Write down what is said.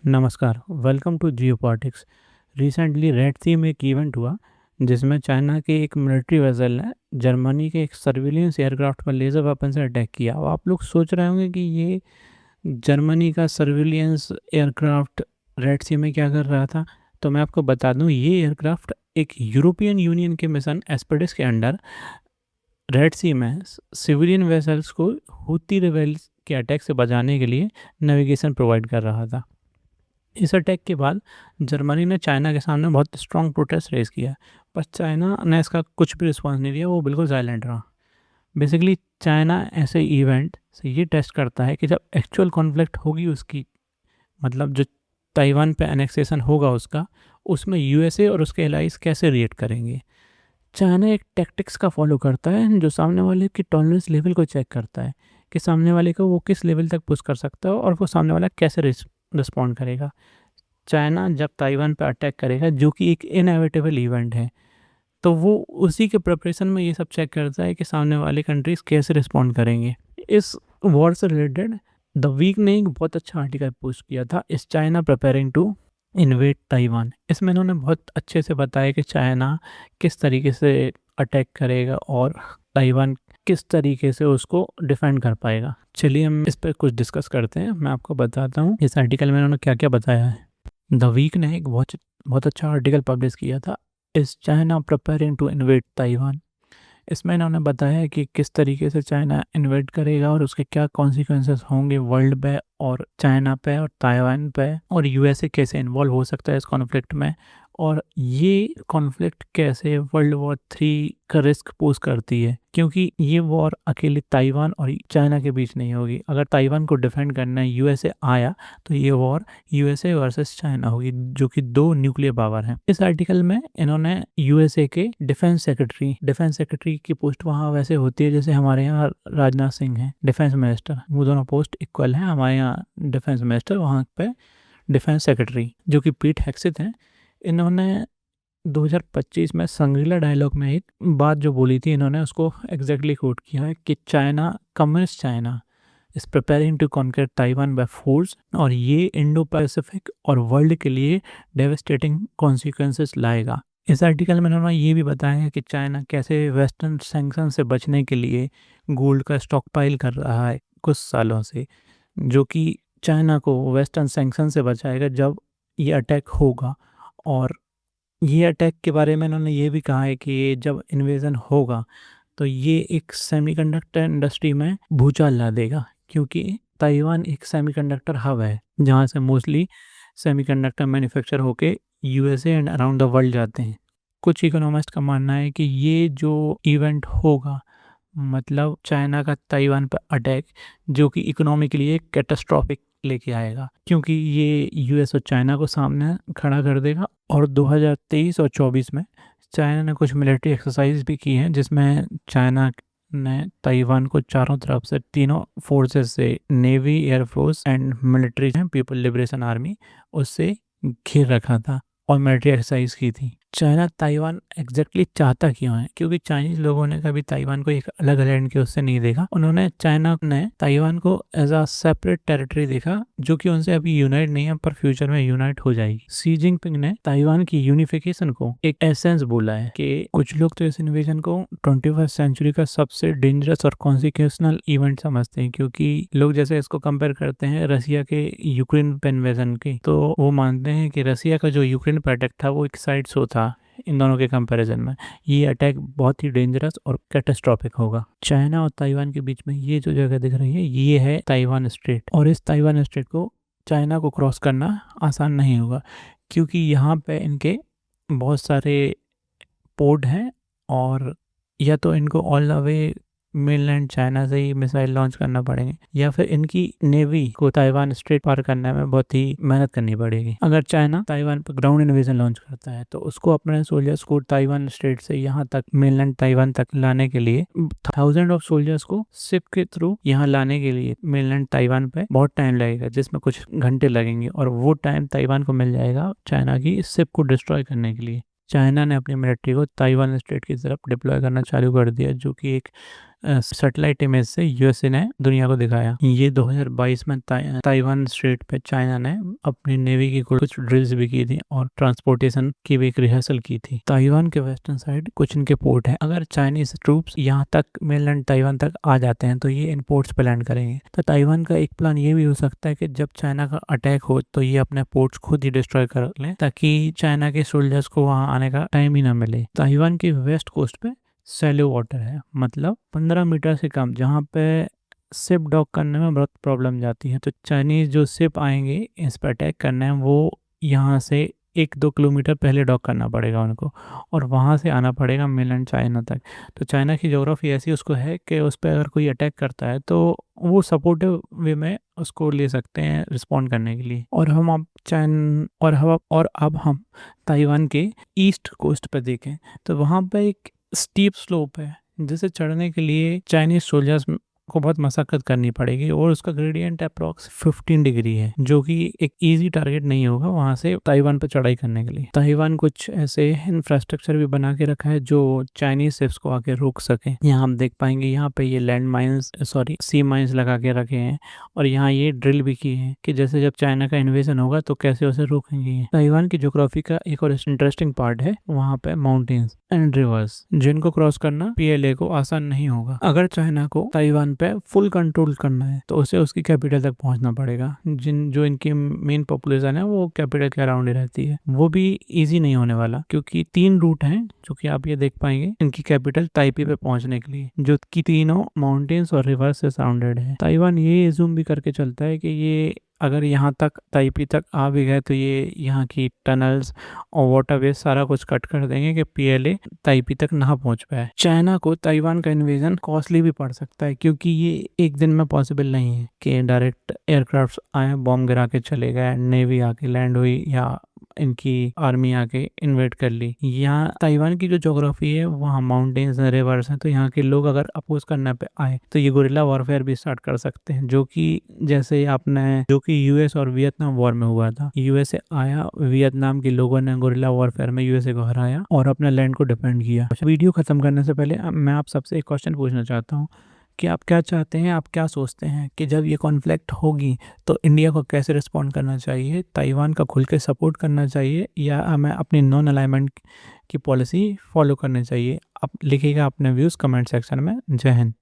नमस्कार, welcome to geopolitics. Recently red sea में एक इवेंट हुआ जिसमें चाइना के एक मिलिट्री वेसल ने जर्मनी के एक सर्विलियंस एयरक्राफ्ट पर लेज़र वेपन से अटैक किया। अब आप लोग सोच रहे होंगे कि ये जर्मनी का सर्विलियंस एयरक्राफ्ट रेड सी में क्या कर रहा था। तो मैं आपको बता दूं, ये एयरक्राफ्ट एक यूरोपियन यूनियन के मिशन एस्पेडिस के अंडर रेड सी में सिविलियन वेसल्स को हुती रिबेल्स के अटैक से बचाने के लिए नेविगेशन प्रोवाइड कर रहा था। इस अटैक के बाद जर्मनी ने चाइना के सामने बहुत स्ट्रॉन्ग प्रोटेस्ट रेज किया, पर चाइना ने इसका कुछ भी रिस्पॉन्स नहीं दिया, वो बिल्कुल साइलेंट रहा। बेसिकली चाइना ऐसे इवेंट से ये टेस्ट करता है कि जब एक्चुअल कॉन्फ्लिक्ट होगी उसकी, मतलब जो ताइवान पे एनेक्सेशन होगा उसका, उसमें यूएसए और उसके एलाइज कैसे रिएक्ट करेंगे। चाइना एक टैक्टिक्स का फॉलो करता है जो सामने वाले की टॉलरेंस लेवल को चेक करता है कि सामने वाले को वो किस लेवल तक पुश कर सकता है और वो सामने वाला कैसे रिस्पॉन्ड करेगा। चाइना जब ताइवान पर अटैक करेगा, जो कि एक इनएविटेबल इवेंट है, तो वो उसी के प्रिपरेशन में ये सब चेक करता है कि सामने वाले कंट्रीज कैसे रिस्पॉन्ड करेंगे। इस वॉर से रिलेटेड द वीक ने एक बहुत अच्छा आर्टिकल पोस्ट किया था, is China preparing to invade Taiwan. इसमें इन्होंने बहुत अच्छे से बताया कि चाइना किस तरीके से अटैक करेगा और ताइवान किस तरीके से उसको डिफेंड कर पाएगा। चलिए हम इस पर कुछ डिस्कस करते हैं। मैं आपको बताता हूँ इस आर्टिकल में इन्होंने क्या क्या बताया है। द वीक ने एक बहुत अच्छा आर्टिकल पब्लिश किया था, is China preparing to invade Taiwan. इसमें इन्होंने बताया कि किस तरीके से चाइना इन्वेड करेगा और उसके क्या कॉन्सिक्वेंसेस होंगे वर्ल्ड पे और चाइना पे और ताइवान पे, और यूएसए कैसे इन्वॉल्व हो सकता है इस कॉन्फ्लिक्ट में, और ये कॉन्फ्लिक्ट कैसे वर्ल्ड वॉर 3 का रिस्क पोज करती है। क्योंकि ये वॉर अकेले ताइवान और चाइना के बीच नहीं होगी। अगर ताइवान को डिफेंड करना है यूएसए आया तो ये वॉर यूएसए वर्सेस चाइना होगी, जो कि 2 न्यूक्लियर पावर हैं। इस आर्टिकल में इन्होंने यूएसए के डिफेंस सेक्रेटरी की पोस्ट वहाँ वैसे होती है जैसे हमारे यहाँ राजनाथ सिंह है डिफेंस मिनिस्टर, वो दोनों पोस्ट इक्वल है। हमारे यहाँ डिफेंस मिनिस्टर, वहाँ पे डिफेंस सेक्रेटरी, जो कि पीट हेक्सिथ हैं। इन्होंने 2025 में संग्रीला डायलॉग में एक बात जो बोली थी, इन्होंने उसको एग्जैक्टली कोट किया है कि China, communist China is preparing to conquer Taiwan by force, और ये इंडो पैसिफिक और वर्ल्ड के लिए डेवेस्टेटिंग कॉन्सिक्वेंसेस लाएगा। इस आर्टिकल में इन्होंने ये भी बताया है कि चाइना कैसे वेस्टर्न सैंक्शन से बचने के लिए गोल्ड का स्टॉकपाइल कर रहा है कुछ सालों से, जो कि चाइना को वेस्टर्न सैंक्शन से बचाएगा जब ये अटैक होगा। और ये अटैक के बारे में इन्होंने ये भी कहा है कि जब इन्वेजन होगा तो ये एक सेमीकंडक्टर इंडस्ट्री में भूचाल ला देगा, क्योंकि ताइवान एक सेमीकंडक्टर हब है जहाँ से मोस्टली सेमीकंडक्टर मैन्युफैक्चर होके USA and around the world जाते हैं। कुछ इकोनॉमिस्ट का मानना है कि ये जो इवेंट होगा, मतलब चाइना का ताइवान पर अटैक, जो कि इकोनॉमी के लिए कैटास्ट्रॉफिक लेके आएगा, क्योंकि ये यूएस और चाइना को सामने खड़ा कर देगा। और 2023 और 24 में चाइना ने कुछ मिलिट्री एक्सरसाइज भी की हैं, जिसमें चाइना ने ताइवान को चारों तरफ से, तीनों फोर्सेस से, navy, air force and military people liberation army, उससे घेर रखा था और मिलिट्री एक्सरसाइज की थी। चाइना ताइवान एग्जैक्टली चाहता क्यों है? क्योंकि चाइनीज लोगों ने कभी ताइवान को एक अलग आइलैंड के उससे नहीं देखा। उन्होंने, चाइना ने ताइवान को एज अ सेपरेट टेरिटरी देखा, जो कि उनसे अभी यूनाइट नहीं है पर फ्यूचर में यूनाइट हो जाएगी। शी जिनपिंग ने ताइवान की यूनिफिकेशन को एक एसेंस बोला है कि कुछ लोग तो इस इन्वेजन को 21st सेंचुरी का सबसे डेंजरस और कॉन्सिक्वेंशनल इवेंट समझते हैं, क्योंकि लोग जैसे इसको कंपेयर करते हैं रसिया के यूक्रेन पे इन्वेजन के, तो वो मानते हैं कि रसिया का जो यूक्रेन पर अटैक था वो एक साइड शो था। इन दोनों के कंपैरिजन में ये अटैक बहुत ही डेंजरस और कैटास्ट्रॉफिक होगा। चाइना और ताइवान के बीच में ये जो जगह दिख रही है, ये है ताइवान स्ट्रेट, और इस ताइवान स्ट्रेट को चाइना को क्रॉस करना आसान नहीं होगा, क्योंकि यहाँ पे इनके बहुत सारे पोर्ट हैं, और या तो इनको all the way mainland China से ही मिसाइल लॉन्च करना पड़ेंगे, या फिर इनकी नेवी को ताइवान स्ट्रेट पार करने में बहुत ही मेहनत करनी पड़ेगी। अगर चाइना ताइवान पर ग्राउंड इन्वेजन लॉन्च करता है तो उसको अपने सोल्जर्स को ताइवान स्ट्रेट से यहाँ तक मेनलैंड ताइवान तक लाने के लिए, 1000 ऑफ सोल्जर्स को शिप के थ्रू यहाँ लाने के लिए मेनलैंड ताइवान पे बहुत टाइम लगेगा, जिसमें कुछ घंटे लगेंगे, और वो टाइम ताइवान को मिल जाएगा चाइना की इस शिप को डिस्ट्रॉय करने के लिए। चाइना ने अपनी मिलिट्री को ताइवान स्ट्रेट की तरफ डिप्लॉय करना चालू कर दिया, जो कि एक सैटेलाइट इमेज से यूएसए ने दुनिया को दिखाया। ये 2022 में ताइवान स्ट्रेट पे चाइना ने अपनी नेवी की कुछ ड्रिल्स भी की थी और ट्रांसपोर्टेशन की भी एक रिहर्सल की थी। ताइवान के वेस्टर्न साइड कुछ इनके पोर्ट है। अगर चाइनीज ट्रूप्स यहाँ तक मेनलैंड ताइवान तक आ जाते हैं तो ये इन पोर्ट्स पे लैंड करेंगे। तो ताइवान का एक प्लान ये भी हो सकता है कि जब चाइना का अटैक हो तो ये अपने पोर्ट्स खुद ही डिस्ट्रॉय कर लें, ताकि चाइना के सोल्जर्स को वहां आने का टाइम ही ना मिले। ताइवान की वेस्ट कोस्ट पे सैलो वाटर है, मतलब 15 मीटर से कम, जहाँ पे शिप डॉक करने में बहुत प्रॉब्लम जाती है। तो चाइनीज जो शिप आएंगे इस पर अटैक करने, वो यहाँ से 1-2 किलोमीटर पहले डॉक करना पड़ेगा उनको, और वहाँ से आना पड़ेगा मेनलैंड चाइना तक। तो चाइना की ज्योग्राफी ऐसी उसको है कि उस पर अगर कोई अटैक करता है तो वो सपोर्टिव वे में उसको ले सकते हैं रिस्पॉन्ड करने के लिए। और हम अब हम ताइवान के ईस्ट कोस्ट पर देखें तो वहाँ पे एक स्टीप स्लोप है, जिसे चढ़ने के लिए चाइनीज सोल्जर्स को बहुत मशक्कत करनी पड़ेगी, और उसका ग्रेडियंट अप्रॉक्स 15 डिग्री है, जो कि एक इजी टारगेट नहीं होगा वहां से ताइवान पर चढ़ाई करने के लिए। ताइवान कुछ ऐसे इंफ्रास्ट्रक्चर भी बना के रखा है जो चाइनीज शिप्स को आके रोक सके। यहाँ हम देख पाएंगे, यहाँ पे ये सी माइंस लगा के रखे हैं, और यहाँ ये ड्रिल भी की है कि जैसे जब चाइना का इन्वेजन होगा तो कैसे उसे रोकेंगे। ताइवान की ज्योग्राफी का एक और इंटरेस्टिंग पार्ट है, वहाँ पे माउंटेन्स एंड रिवर्स, जिनको क्रॉस करना पीएलए को आसान नहीं होगा। अगर चाइना को ताइवान पे फुल कंट्रोल करना है तो उसे उसकी कैपिटल तक पहुंचना पड़ेगा। जो इनकी मेन पॉपुलेशन है वो कैपिटल के अराउंड ही रहती है। वो भी इजी नहीं होने वाला, क्योंकि 3 रूट हैं जो कि आप ये देख पाएंगे इनकी कैपिटल ताइपी पे पहुंचने के लिए, जो कि तीनों माउंटेन्स और रिवर से सराउंडेड है। ताइवान ये एज्यूम भी करके चलता है कि ये अगर यहाँ तक ताइपी तक आ भी गए तो ये यहाँ की टनल्स और वाटरवे सारा कुछ कट कर देंगे कि पीएलए ताइपी तक ना पहुंच पाए। चाइना को ताइवान का इन्वेजन कॉस्टली भी पड़ सकता है, क्योंकि ये एक दिन में पॉसिबल नहीं है कि डायरेक्ट एयरक्राफ्ट आए, बॉम्ब गिरा के चले गए, नेवी आके लैंड हुई या इनकी आर्मी आके इन्वेट कर ली। यहाँ ताइवान की जो ज्योग्राफी है वहाँ माउंटेन्स हैं, रिवर्स हैं, तो यहाँ के लोग अगर अपोज करने पे आए तो ये गुरिल्ला वॉरफेयर भी स्टार्ट कर सकते हैं, जो कि जैसे जो कि यूएस और वियतनाम वॉर में हुआ था। यूएसए आया, वियतनाम के लोगों ने गुरिल्ला वॉरफेयर में यूएसए को हराया और अपने लैंड को डिफेंड किया। वीडियो खत्म करने से पहले मैं आप सबसे एक क्वेश्चन पूछना चाहता हूँ कि आप क्या चाहते हैं, आप क्या सोचते हैं कि जब ये कॉन्फ्लिक्ट होगी तो इंडिया को कैसे रिस्पॉन्ड करना चाहिए? ताइवान का खुल के सपोर्ट करना चाहिए या हमें अपनी नॉन अलाइनमेंट की पॉलिसी फॉलो करनी चाहिए? आप लिखिएगा अपने व्यूज़ कमेंट सेक्शन में। जय हिंद।